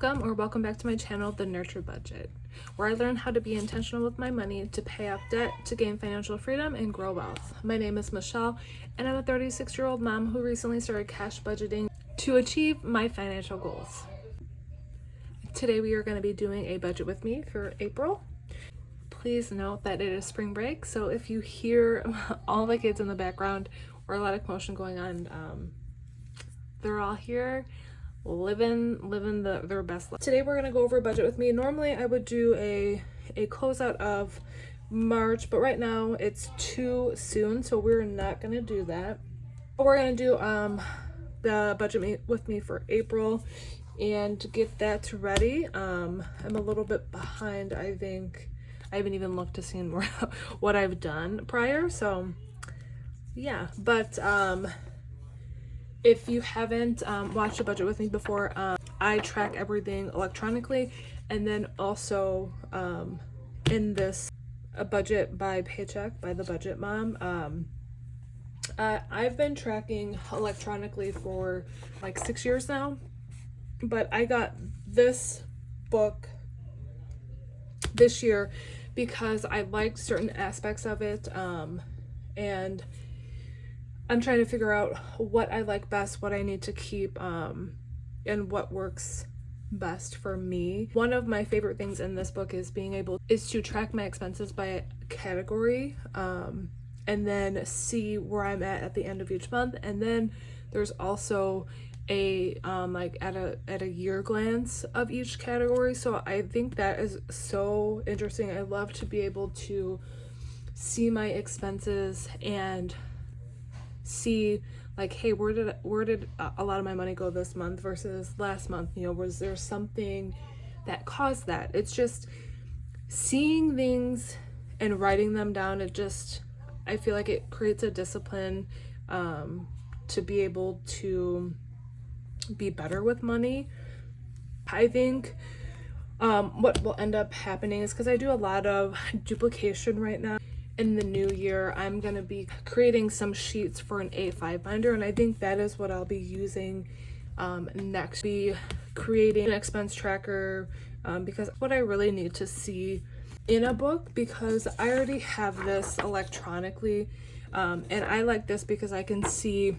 Welcome back to my channel, The Nurture Budget, where I learn how to be intentional with my money to pay off debt, to gain financial freedom, and grow wealth. My name is Michelle, and I'm a 36-year-old mom who recently started cash budgeting to achieve my financial goals. Today we are going to be doing a budget with me for April. Please note that it is spring break, so if you hear all the kids in the background or a lot of commotion going on, they're all here living their best life. Today we're gonna go over a budget with me. Normally I would do a closeout of March, but right now it's too soon, so we're not gonna do that. But we're gonna do the budget with me for April and get that ready. I'm a little bit behind. I think I haven't even looked to see what I've done prior, so yeah. But if you haven't watched a budget with me before, I track everything electronically, and then also in this a budget by paycheck by the Budget Mom. I've been tracking electronically for like 6 years now, but I got this book this year because I liked certain aspects of it, and I'm trying to figure out what I like best, what I need to keep, and what works best for me. One of my favorite things in this book is to track my expenses by category, and then see where I'm at the end of each month. And then there's also a like at a year glance of each category. So I think that is so interesting. I love to be able to see my expenses and see like, hey, where did a lot of my money go this month versus last month? You know, was there something that caused that? It's just seeing things and writing them down. I feel like it creates a discipline to be able to be better with money. I think what will end up happening is, because I do a lot of duplication right now, in the new year I'm going to be creating some sheets for an A5 binder, and I think that is what I'll be using next. Be creating an expense tracker, because what I really need to see in a book, because I already have this electronically, and I like this because I can see,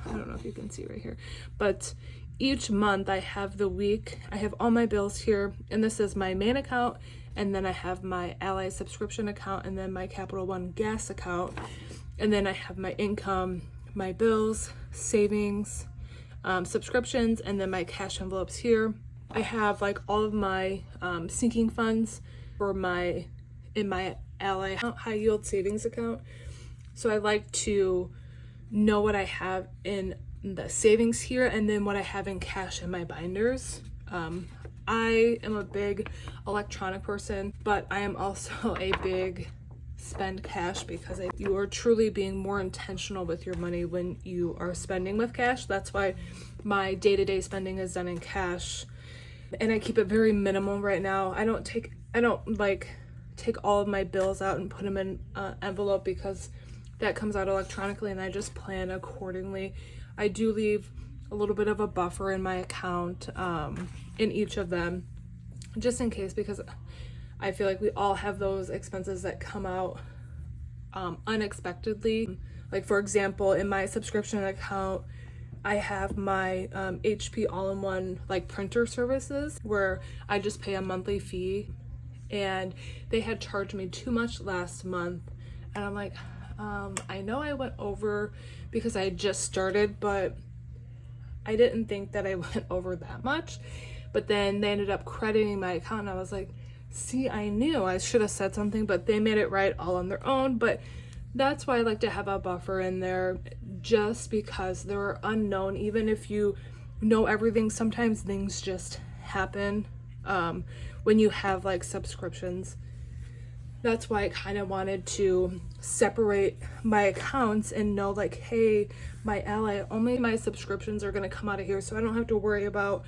I don't know if you can see right here, but each month I have the week, I have all my bills here, and this is my main account, and then I have my Ally subscription account, and then my Capital One gas account, and then I have my income, my bills, savings, subscriptions, and then my cash envelopes here. I have like all of my sinking funds in my Ally high yield savings account. So I like to know what I have in the savings here, and then what I have in cash in my binders. I am a big electronic person, but I am also a big spend cash, because you are truly being more intentional with your money when you are spending with cash. That's why my day-to-day spending is done in cash, and I keep it very minimal right now. I don't take all of my bills out and put them in an envelope, because that comes out electronically, and I just plan accordingly. I do leave a little bit of a buffer in my account in each of them, just in case, because I feel like we all have those expenses that come out unexpectedly. Like, for example, in my subscription account, I have my HP all-in-one like printer services, where I just pay a monthly fee, and they had charged me too much last month, and I'm like, I know I went over because I just started, but I didn't think that I went over that much. But then they ended up crediting my account, and I was like, see, I knew I should have said something, but they made it right all on their own. But that's why I like to have a buffer in there, just because they're unknown. Even if you know everything, sometimes things just happen when you have like subscriptions. That's why I kind of wanted to separate my accounts and know, like, hey, my Ally, only my subscriptions are going to come out of here, so I don't have to worry about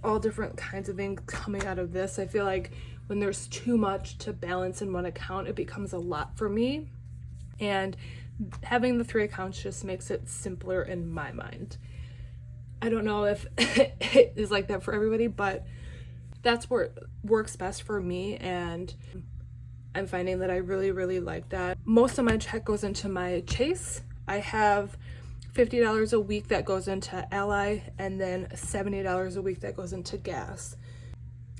all different kinds of things coming out of this. I feel like when there's too much to balance in one account, it becomes a lot for me, and having the 3 accounts just makes it simpler in my mind. I don't know if it is like that for everybody, but that's where it works best for me, and I'm finding that I really, really like that. Most of my check goes into my Chase. I have $50 a week that goes into Ally, and then $70 a week that goes into gas.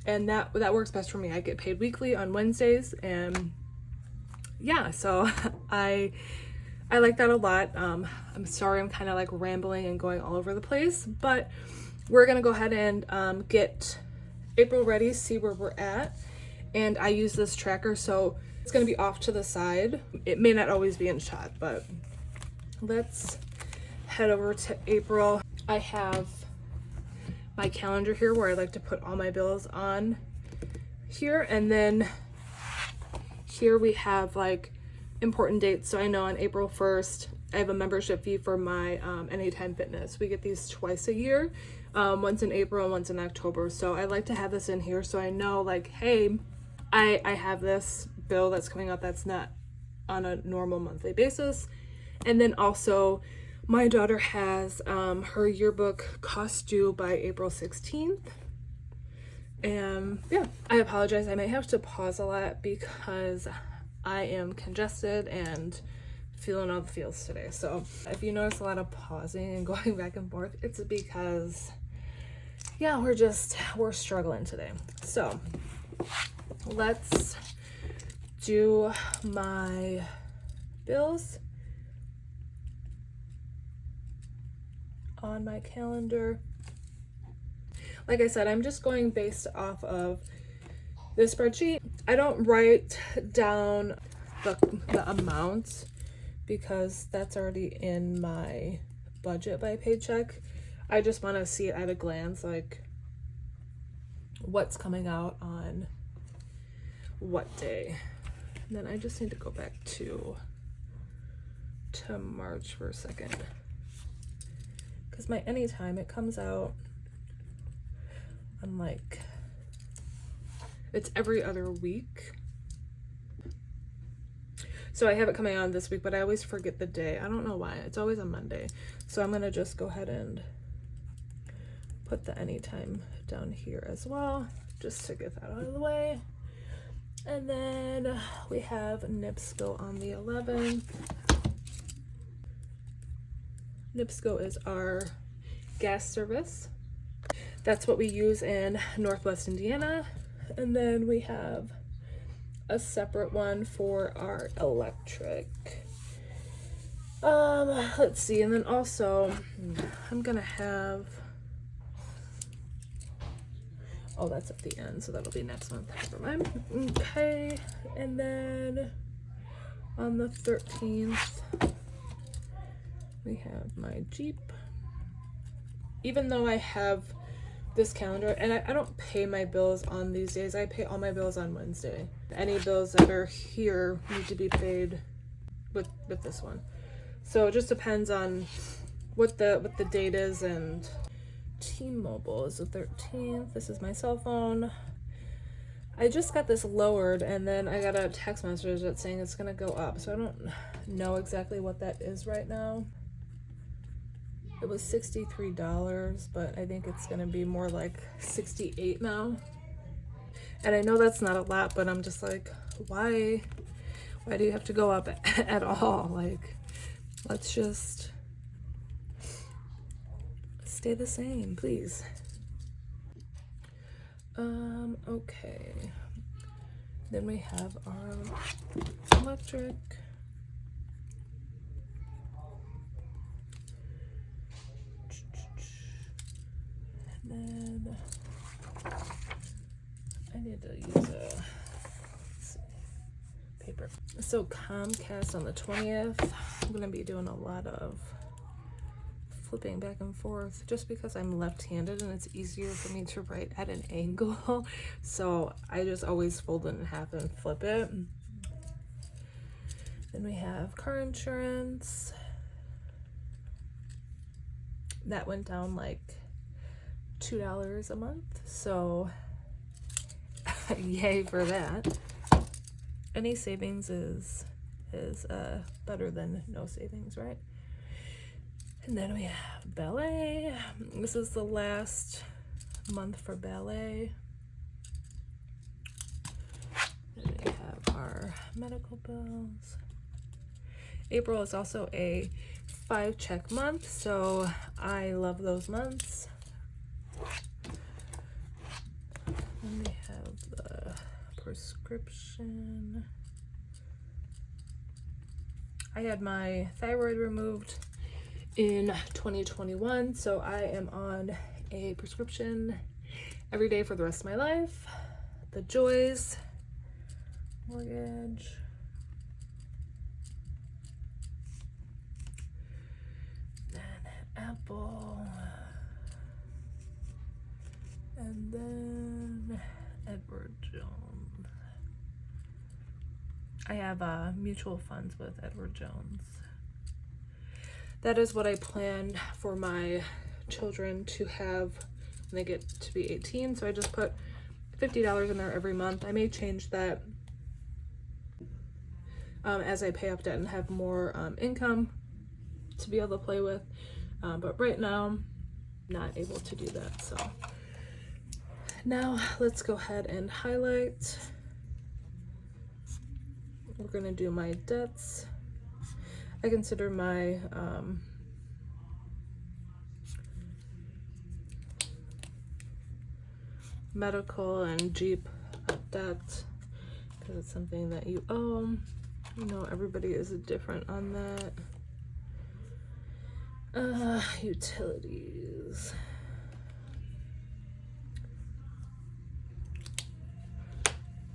And that works best for me. I get paid weekly on Wednesdays, and yeah, so I like that a lot. I'm sorry I'm kind of like rambling and going all over the place, but we're gonna go ahead and get April ready, see where we're at. And I use this tracker, so it's gonna be off to the side. It may not always be in shot, but let's head over to April. I have my calendar here where I like to put all my bills on here, and then here we have like important dates. So I know on April 1st I have a membership fee for my Anytime Fitness. We get these twice a year, once in April and once in October. So I like to have this in here so I know like, hey, I have this bill that's coming up that's not on a normal monthly basis. And then also my daughter has her yearbook cost due by April 16th. And yeah, I apologize. I may have to pause a lot because I am congested and feeling all the feels today. So if you notice a lot of pausing and going back and forth, it's because, yeah, we're struggling today. So let's do my bills on my calendar. Like I said, I'm just going based off of this spreadsheet. I don't write down the amounts because that's already in my budget by paycheck. I just want to see it at a glance, like what's coming out on what day. And then I just need to go back to March for a second, because my Anytime, it comes out on like, it's every other week. So I have it coming on this week, but I always forget the day. I don't know why. It's always a Monday. So I'm gonna just go ahead and put the Anytime down here as well, just to get that out of the way. And then we have NIPSCO on the 11th. NIPSCO is our gas service. That's what we use in Northwest Indiana. And then we have a separate one for our electric. Let's see, and then also I'm gonna have, oh, that's at the end, so that'll be next month. Never mind. Okay, and then on the 13th we have my Jeep. Even though I have this calendar, and I don't pay my bills on these days, I pay all my bills on Wednesday. Any bills that are here need to be paid with this one. So it just depends on what the date is. And T-Mobile is the 13th. This is my cell phone. I just got this lowered, and then I got a text message that's saying it's gonna go up, so I don't know exactly what that is right now. It was $63, but I think it's gonna be more like $68 now. And I know that's not a lot, but I'm just like, why do you have to go up at all? Like, let's just stay the same, please. Okay. Then we have our electric. And then I need to use a paper. So Comcast on the 20th, I'm gonna be doing a lot of flipping back and forth just because I'm left-handed and it's easier for me to write at an angle. So I just always fold it in half and flip it. Then we have car insurance. That went down like $2 a month, so yay for that. Any savings is better than no savings, right? And then we have ballet. This is the last month for ballet. medical bills. April is also a 5-check month, so I love those months. Then we have the prescription. I had my thyroid removed in 2021, so I am on a prescription every day for the rest of my life. The joys, mortgage, then Apple, and then Edward Jones. I have mutual funds with Edward Jones. That is what I planned for my children to have when they get to be 18. So I just put $50 in there every month. I may change that as I pay off debt and have more income to be able to play with. But right now, I'm not able to do that. So now let's go ahead and highlight. We're gonna do my debts. I consider my medical and Jeep a debt because it's something that you owe. You know, everybody is different on that. Utilities.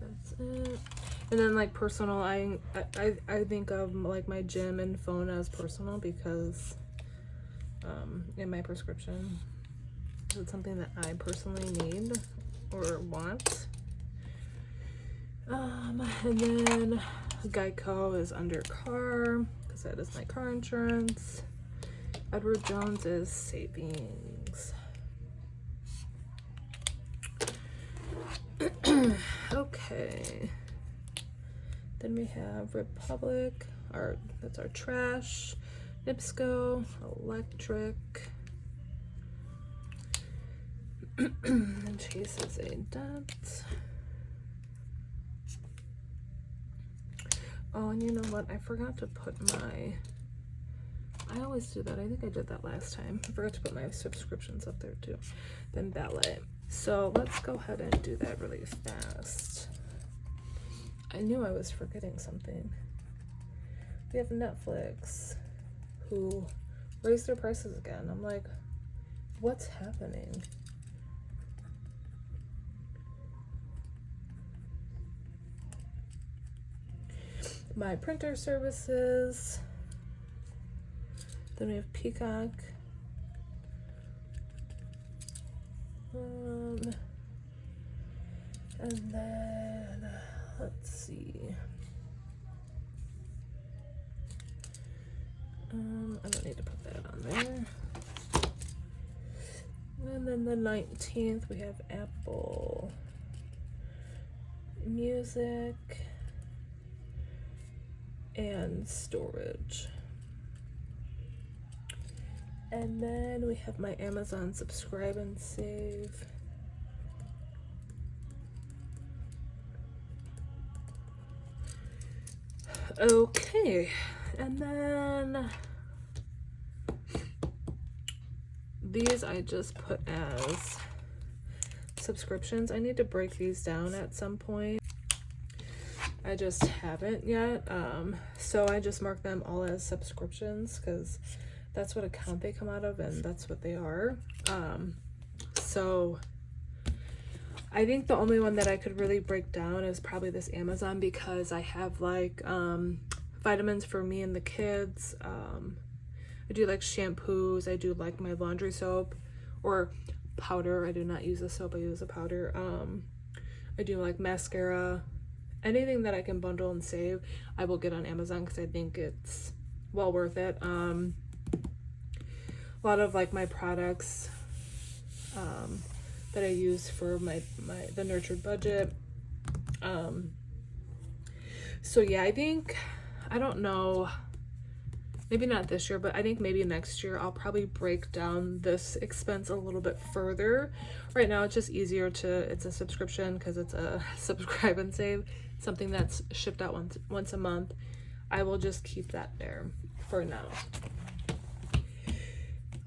That's it. And then like personal, I think of like my gym and phone as personal because in my prescription, it's something that I personally need or want. And then Geico is under car because that is my car insurance. Edward Jones is savings. Okay. Then we have Republic, that's our trash, NIPSCO, electric, and Chase is a debt. Oh, and you know what? I forgot to put I always do that. I think I did that last time. I forgot to put my subscriptions up there too. Then ballet. So let's go ahead and do that really fast. I knew I was forgetting something. We have Netflix, who raised their prices again. I'm like, what's happening? My printer services. Then we have Peacock. And then let's see. I don't need to put that on there. And then the 19th, we have Apple Music and storage. And then we have my Amazon subscribe and save. Okay, and then these I just put as subscriptions. I need to break these down at some point. I just haven't yet. So I just mark them all as subscriptions because that's what account they come out of and that's what they are. So I think the only one that I could really break down is probably this Amazon because I have like vitamins for me and the kids. I do like shampoos. I do like my laundry soap or powder. I do not use the soap. I use a powder. I do like mascara. Anything that I can bundle and save, I will get on Amazon because I think it's well worth it. A lot of like my products that I use for the Nurtured budget. So yeah, I don't know, maybe not this year, but I think maybe next year I'll probably break down this expense a little bit further. Right now it's just easier it's a subscription because it's a subscribe and save something that's shipped out once a month, I will just keep that there for now.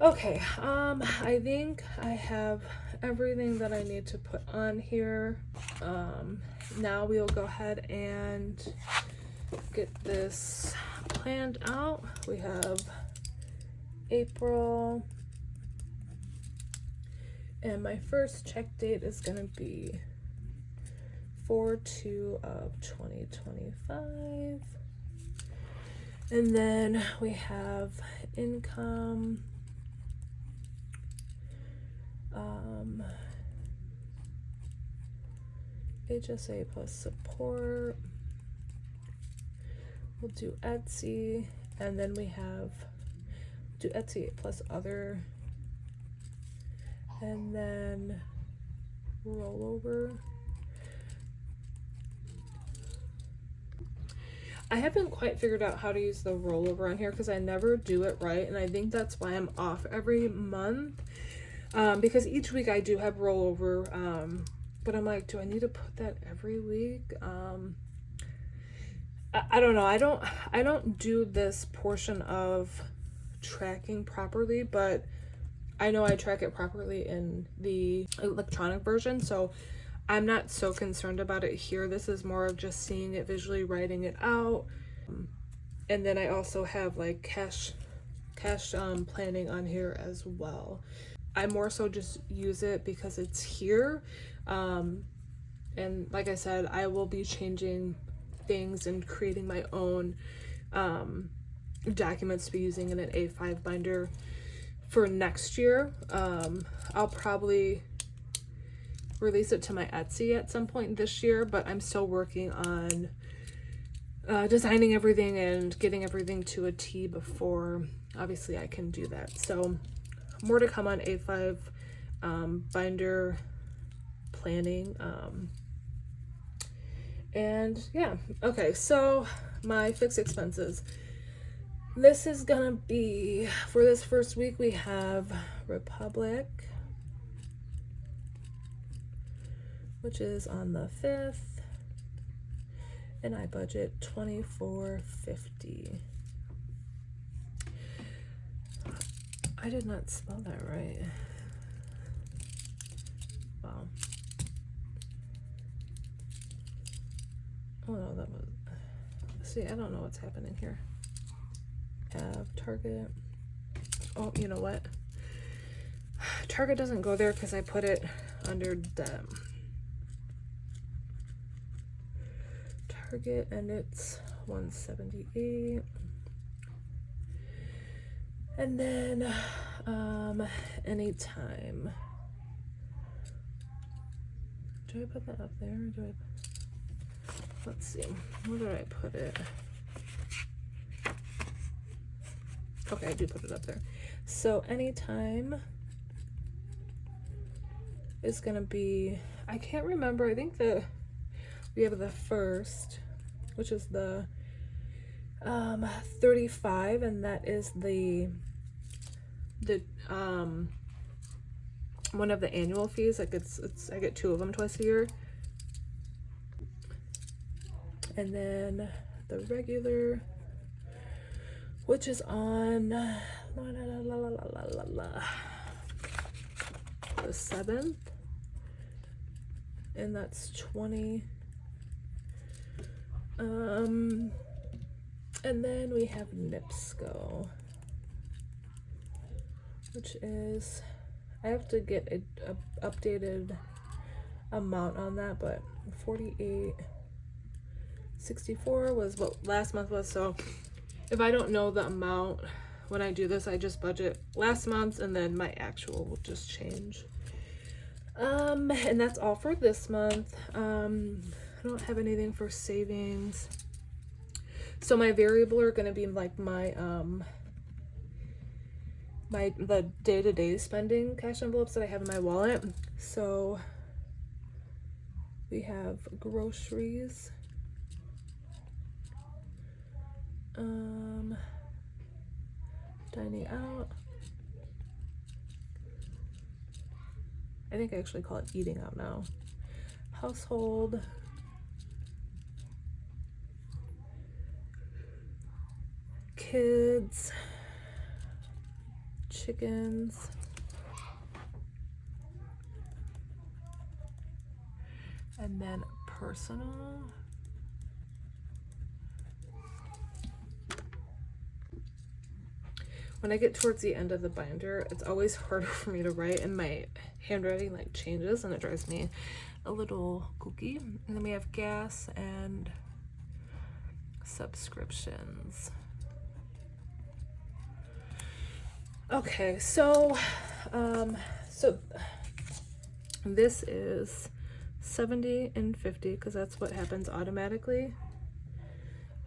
Okay, I think I have everything that I need to put on here. Now we'll go ahead and get this planned out. We have April, and my first check date is gonna be 4/2 of 2025. And then we have income, HSA plus support. We'll do Etsy, and then we have do Etsy plus other, and then rollover. I haven't quite figured out how to use the rollover on here because I never do it right, and I think that's why I'm off every month, because each week I do have rollover, but I'm like, do I need to put that every week? I don't know. I don't do this portion of tracking properly, but I know I track it properly in the electronic version, so I'm not so concerned about it here. This is more of just seeing it visually, writing it out. And then I also have like cash planning on here as well. I more so just use it because it's here. And like I said, I will be changing things and creating my own documents to be using in an A5 binder for next year. I'll probably release it to my Etsy at some point this year, but I'm still working on designing everything and getting everything to a T before obviously I can do that. So more to come on A5 binder planning. And yeah, okay, so my fixed expenses. This is gonna be, for this first week, we have Republic, which is on the 5th, and I budget $24.50. I did not spell that right. Wow. Oh no, that was, see, I don't know what's happening here. Have Target. Oh, you know what? Target doesn't go there because I put it under them. Target, and it's $178. And then anytime. Do I put that up there? Or do I? Let's see. Where did I put it? Okay, I do put it up there. So anytime is gonna be, I can't remember. I think we have the 1st, which is the 35, and that is the one of the annual fees. Like I get 2 of them twice a year. And then the regular, which is on the 7th, and that's 20. And then we have NIPSCO, which is, I have to get a updated amount on that, but $48.64 was what last month was. So if I don't know the amount when I do this, I just budget last month's, and then my actual will just change. And that's all for this month. I don't have anything for savings. So my variable are going to be like my the day-to-day spending cash envelopes that I have in my wallet. So we have groceries, dining out. I think I actually call it eating out now. Household, kids, chickens, and then personal. When I get towards the end of the binder, it's always harder for me to write, and my handwriting like changes, and it drives me a little kooky. And then we have gas and subscriptions. Okay, so this is 70 and 50 because that's what happens automatically.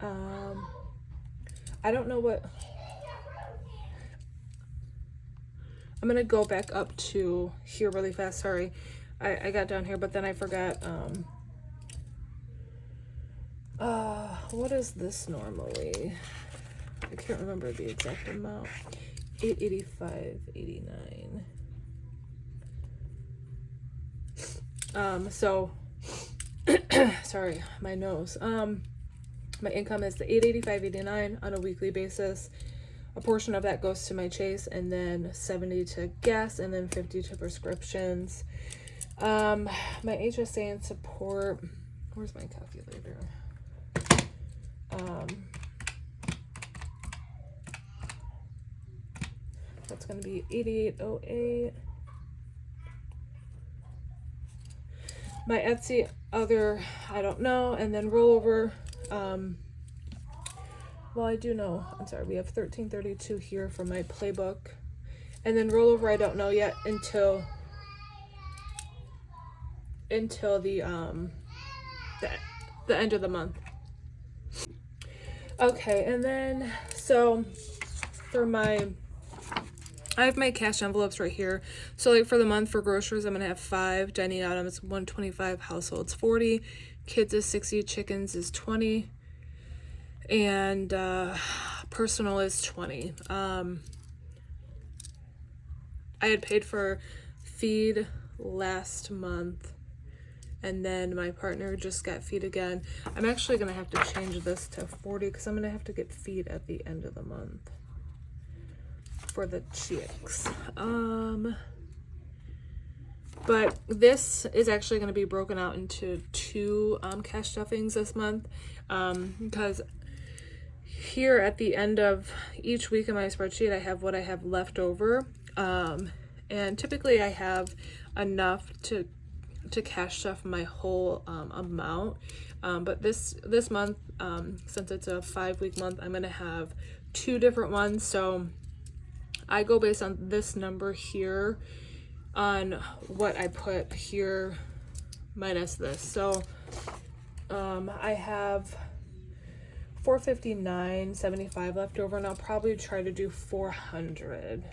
I don't know what. I'm gonna go back up to here really fast. Sorry, I got down here, but then I forgot. What is this normally? I can't remember the exact amount. 885.89. So sorry, my nose. My income is the 885.89 on a weekly basis. A portion of that goes to my Chase, and then 70 to gas, and then 50 to prescriptions. My HSA and support. Where's my calculator? That's going to be 8808. My Etsy other, I don't know, and then rollover. Well, I do know. I'm sorry. We have 1332 here for my playbook, and then rollover. I don't know yet until the end of the month. Okay, and then so for I have my cash envelopes right here. So like for the month for groceries, I'm gonna have 5, dining items 125, households 40, kids is 60, chickens is 20, and personal is 20. I had paid for feed last month, and then my partner just got feed again. I'm actually gonna have to change this to 40 because I'm gonna have to get feed at the end of the month for the chicks. But this is actually going to be broken out into 2 cash stuffings this month, because here at the end of each week in my spreadsheet, I have what I have left over, and typically I have enough to cash stuff my whole amount, but this month, since it's a 5-week month, I'm going to have 2 different ones. So I go based on this number here on what I put here minus this. So I have $459.75 left over, and I'll probably try to do 400.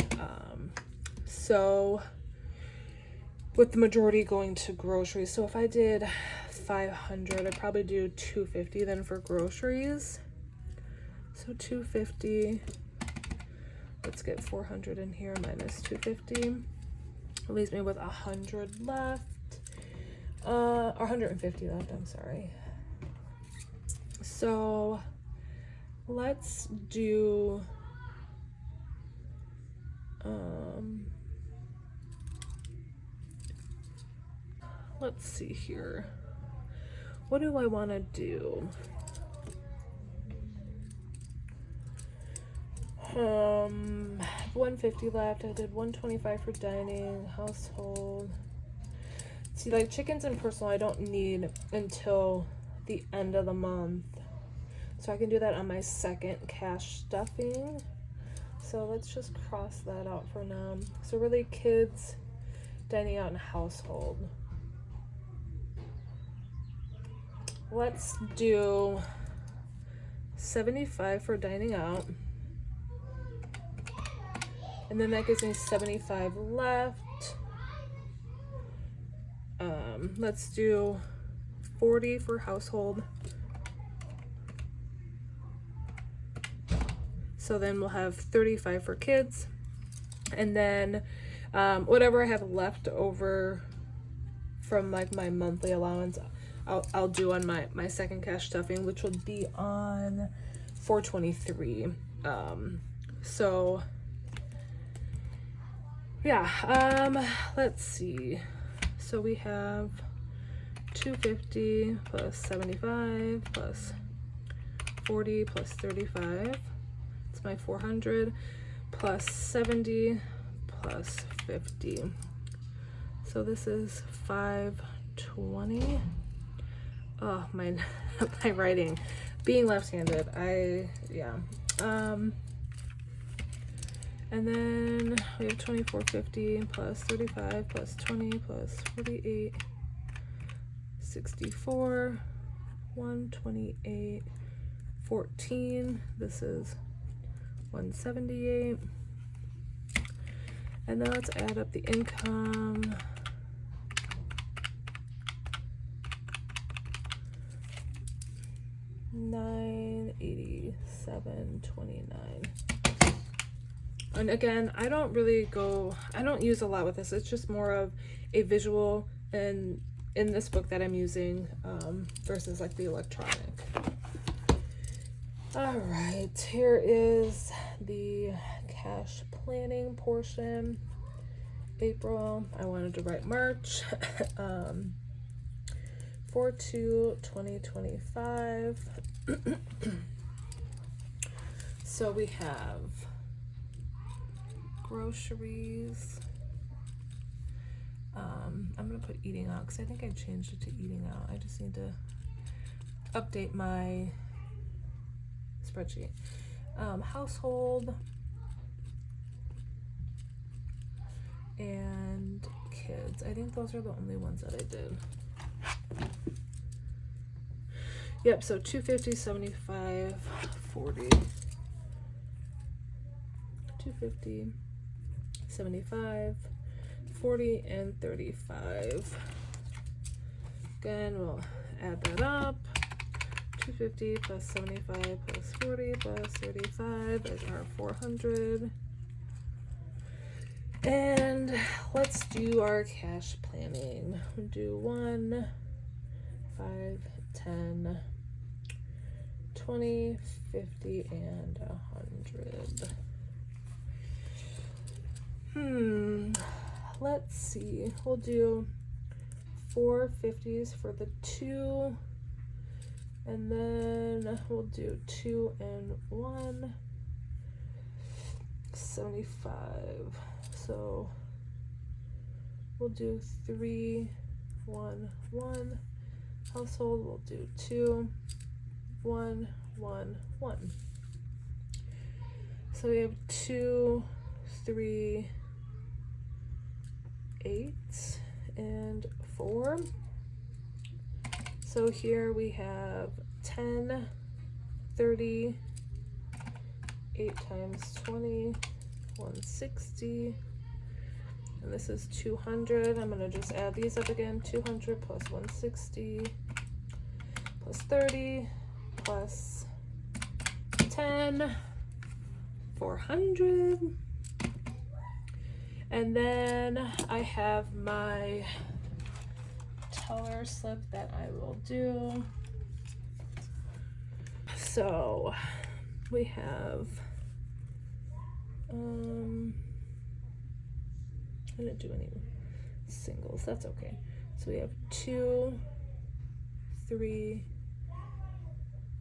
So with the majority going to groceries. So if I did 500, I'd probably do 250 then for groceries. So 250. Let's get 400 in here minus 250. It leaves me with 100 left. Or 150 left, I'm sorry. So let's do let's see here. What do I want to do? 150 left. I did 125 for dining, household. See, like chickens and personal, I don't need until the end of the month, so I can do that on my second cash stuffing. So let's just cross that out for now. So really, kids, dining out, and household. Let's do 75 for dining out. And then that gives me 75 left. Let's do 40 for household. So then we'll have 35 for kids. And then whatever I have left over from like my monthly allowance, I'll do on my second cash stuffing, which will be on $423. So yeah, let's see. So we have 250 plus 75 plus 40 plus 35. It's my 400 plus 70 plus 50. So this is 520. Oh, my my writing. Being left-handed, yeah. And then we have 2450 plus 35 plus 20 plus 48, 64, 128, 14. This is 178. And then let's add up the income. $987.29. And again, I don't use a lot with this. It's just more of a visual and in this book that I'm using versus like the electronic. All right, here is the cash planning portion. April, I wanted to write March. 4/2/2025. So we have groceries. I'm gonna put eating out because I think I changed it to eating out. I just need to update my spreadsheet. Household and kids. I think those are the only ones that I did. Yep, so 250, 75, 40. 250, 75, 40, and 35. Again, we'll add that up. 250 plus 75 plus 40 plus 35 is our 400. And let's do our cash planning. We'll do 1, 5, 10, 20, 50, and 100. Let's see. We'll do 4 50s for the 2, and then we'll do 2 and 1, 75. So we'll do 3, 1, 1. Household, we'll do 2, 1, 1, 1. So we have 2, 3, 8, and 4. So here we have 10, 30, 8 times 20, 160. And this is 200. I'm gonna just add these up again. 200 plus 160 plus 30 plus 10, 400. And then I have my teller slip that I will do. So we have, I didn't do any singles, that's okay. So we have 2, 3,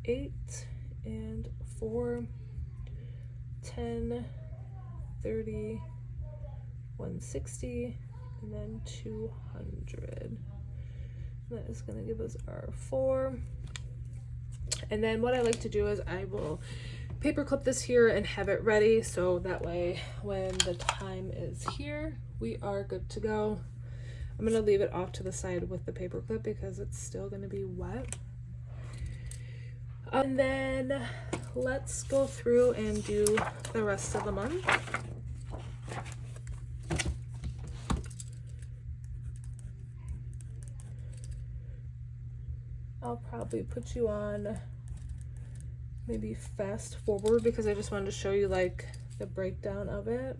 8, and 4, 10, 30, 160, and then 200. That is going to give us our 4. And then what I like to do is I will paper clip this here and have it ready, so that way when the time is here, we are good to go. I'm going to leave it off to the side with the paper clip because it's still going to be wet. And then let's go through and do the rest of the month. I'll probably put you on maybe fast forward because I just wanted to show you like the breakdown of it.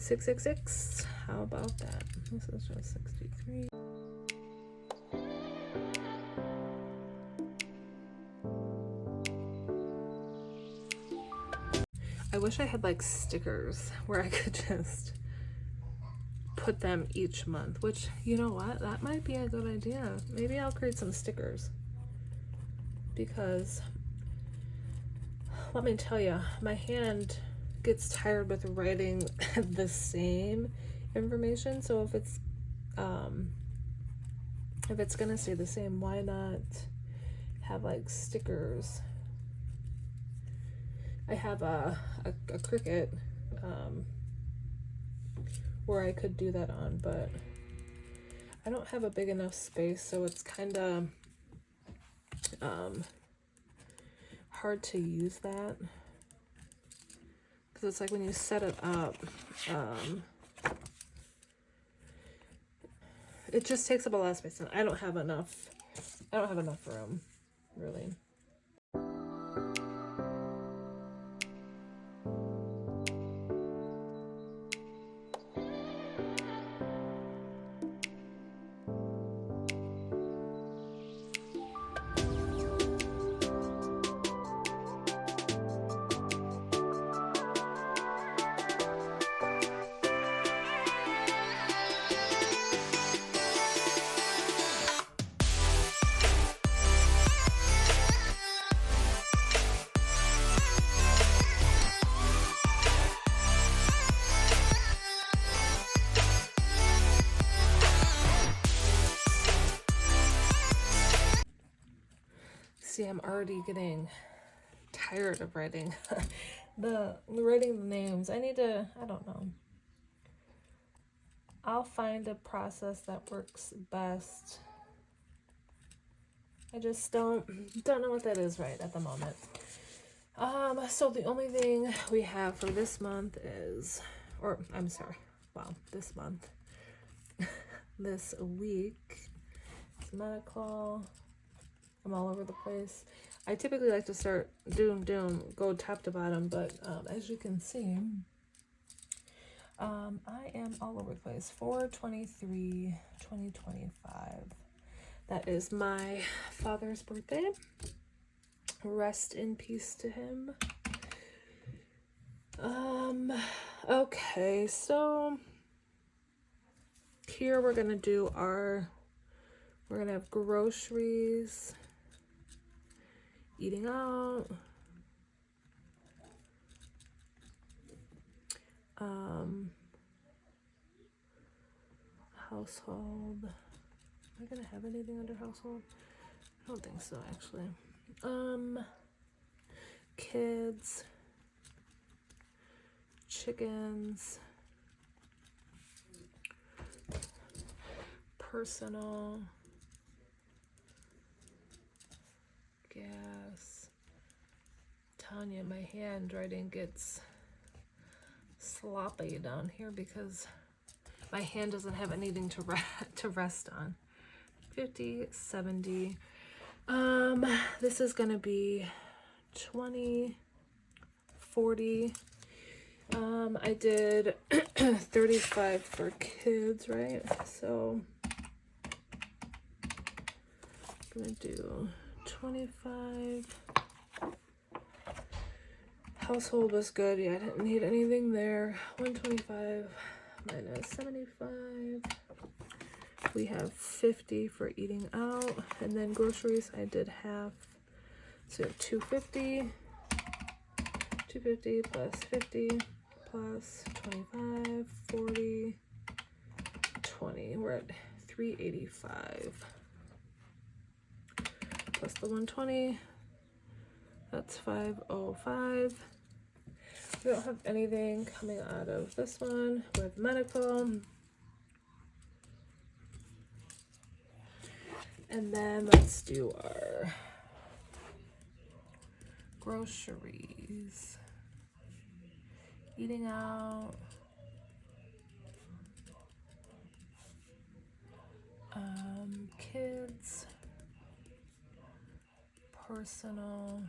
666. How about that? This is just 63. I wish I had like stickers where I could just put them each month, which, you know what, that might be a good idea. Maybe I'll create some stickers, because let me tell you, my hand gets tired with writing the same information. So if it's gonna stay the same, why not have like stickers? I have a Cricut where I could do that on, but I don't have a big enough space, so it's kind of hard to use that, because it's like when you set it up, it just takes up a lot of space, and I don't have enough room, really. See, I'm already getting tired of writing writing the names. I don't know. I'll find a process that works best. I just don't know what that is right at the moment. So the only thing we have for this month is, this month, this week, it's medical. I'm all over the place. I typically like to start go top to bottom, but as you can see, I am all over the place. 4/23/2025. That is my father's birthday. Rest in peace to him. Okay, so here we're gonna have groceries, eating out, household. Am I gonna have anything under household? I don't think so, actually. Kids, chickens, personal, gas. Tanya, my handwriting gets sloppy down here because my hand doesn't have anything to rest on. 50, 70. This is gonna be 20, 40. I did 35 for kids, right? So I'm gonna do 25. Household was good. Yeah, I didn't need anything there. 125 minus 75. We have 50 for eating out, and then groceries I did half, so 250. 250 plus 50 plus 25, 40, 20. We're at 385 plus the 120. That's 505. We don't have anything coming out of this one with medical. And then let's do our groceries. Eating out. Kids. Personal.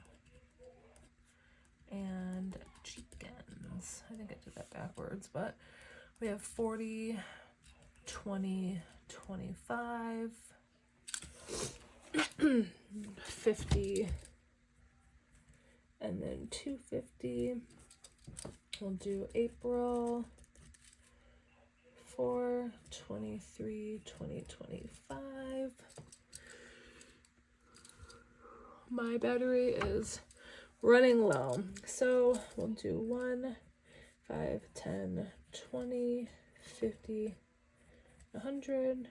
And chickens. I think I did that backwards, but We have 40, 20, 25, 50, and then 250. We'll do April 4, 23, 20, 25. My battery is running low, so we'll do 1, 5, 10, 20, 50, 100.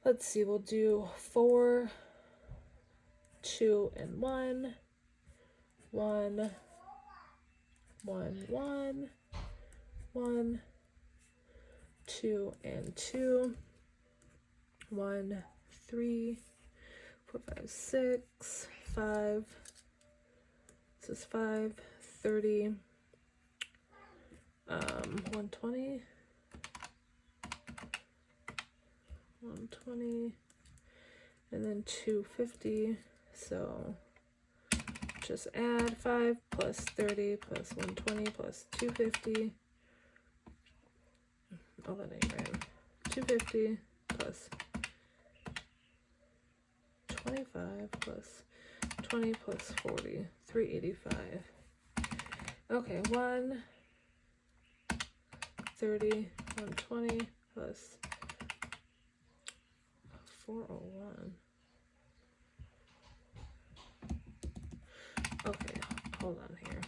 Let's see, we'll do 4, 2, and 1, 1, 1, 1, 1, 2, and 2, 1, 3, 4, 5, 6, 5. This is 5, 30, 120, 120, and then 250. So just add 5 plus 30 plus 120 plus 250. Oh, that ain't right. 250 plus 25 plus 20 plus 40, 385. Okay, 1, 30, 120 plus 401. Okay, hold on here.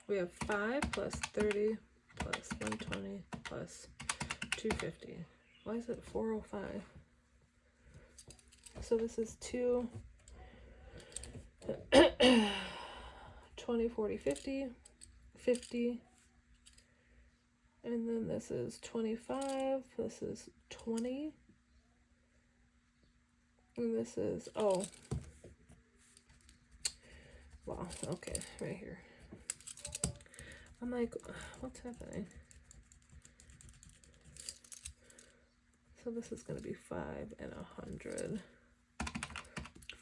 We have 5 plus 30 plus 120 plus 250. Why is it 405? So this is 2, 20, 40, 50, 50. And then this is 25, this is 20. And this is, oh. Wow, okay, right here. I'm like, what's happening? So this is going to be 5 and 100.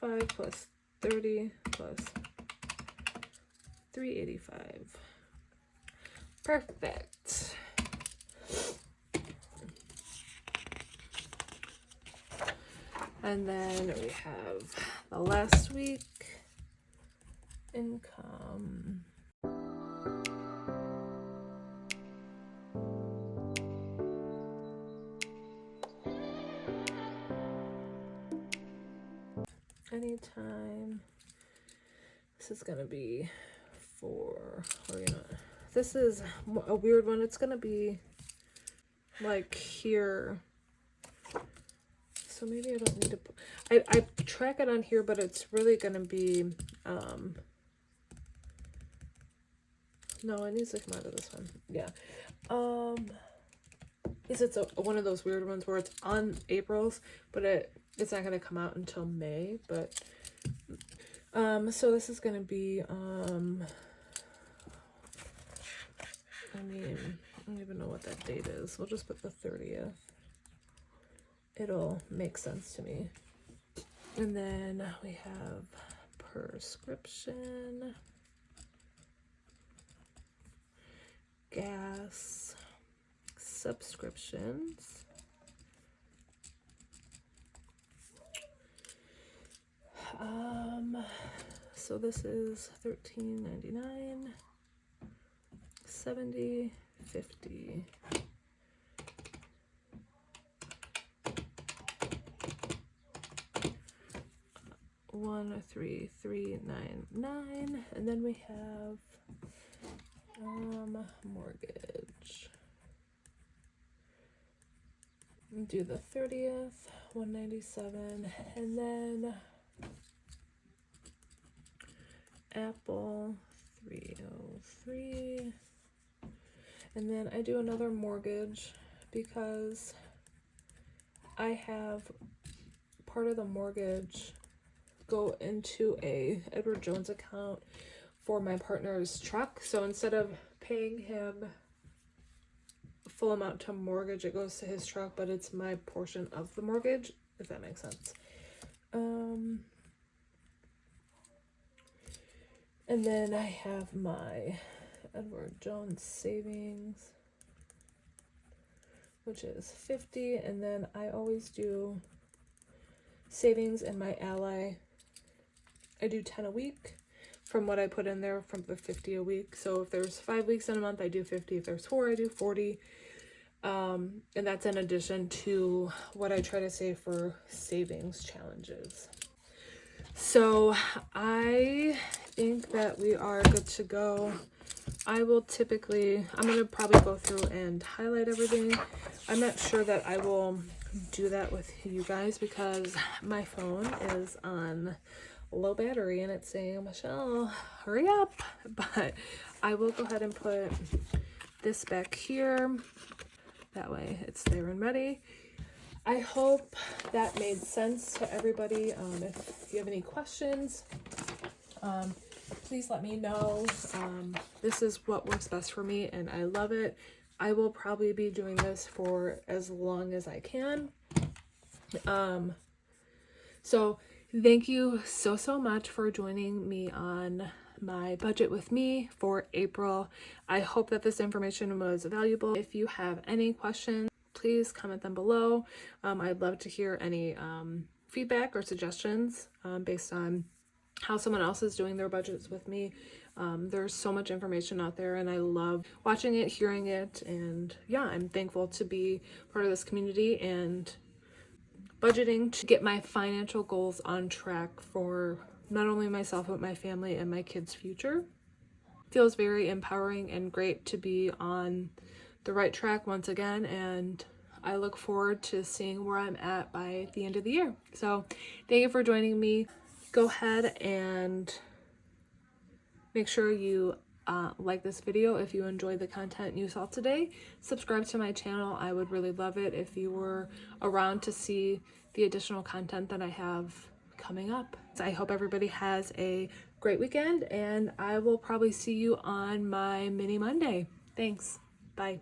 5 plus 30 plus 385. Perfect. And then we have the last week income. Anytime. This is gonna be for, or you know, this is a weird one. It's gonna be like here. So maybe I don't need to put, I track it on here, but it's really gonna be, no, it needs to come out of this one. Yeah. It's one of those weird ones where it's on April's, but it's not gonna come out until May, but so this is gonna be I mean, I don't even know what that date is. We'll just put the 30th. It'll make sense to me. And then we have prescription, gas, subscriptions, so this is $13.99, 70, 50. $133.99, and then we have mortgage. Do the 30th, $197, and then Apple 303, and then I do another mortgage because I have part of the mortgage go into a Edward Jones account for my partner's truck. So instead of paying him full amount to mortgage, it goes to his truck, but it's my portion of the mortgage, if that makes sense. And then I have my Edward Jones savings, which is 50, and then I always do savings in my Ally. I do 10 a week from what I put in there from the 50 a week. So if there's 5 weeks in a month, I do 50. If there's 4, I do 40. And that's in addition to what I try to save for savings challenges. So I think that we are good to go. I'm going to probably go through and highlight everything. I'm not sure that I will do that with you guys because my phone is on low battery and it's saying, Michelle, hurry up. But I will go ahead and put this back here. That way it's there and ready. I hope that made sense to everybody. If you have any questions, please let me know. This is what works best for me and I love it. I will probably be doing this for as long as I can. So thank you so much for joining me on my budget with me for April. I hope that this information was valuable. If you have any questions, please comment them below. I'd love to hear any feedback or suggestions based on how someone else is doing their budgets with me. There's so much information out there and I love watching it, hearing it, and yeah, I'm thankful to be part of this community and budgeting to get my financial goals on track for not only myself but my family and my kids' future. Feels very empowering and great to be on the right track once again, and I look forward to seeing where I'm at by the end of the year. So thank you for joining me. Go ahead and make sure you like this video if you enjoyed the content you saw today. Subscribe to my channel. I would really love it if you were around to see the additional content that I have coming up. So I hope everybody has a great weekend and I will probably see you on my mini Monday. Thanks. Bye.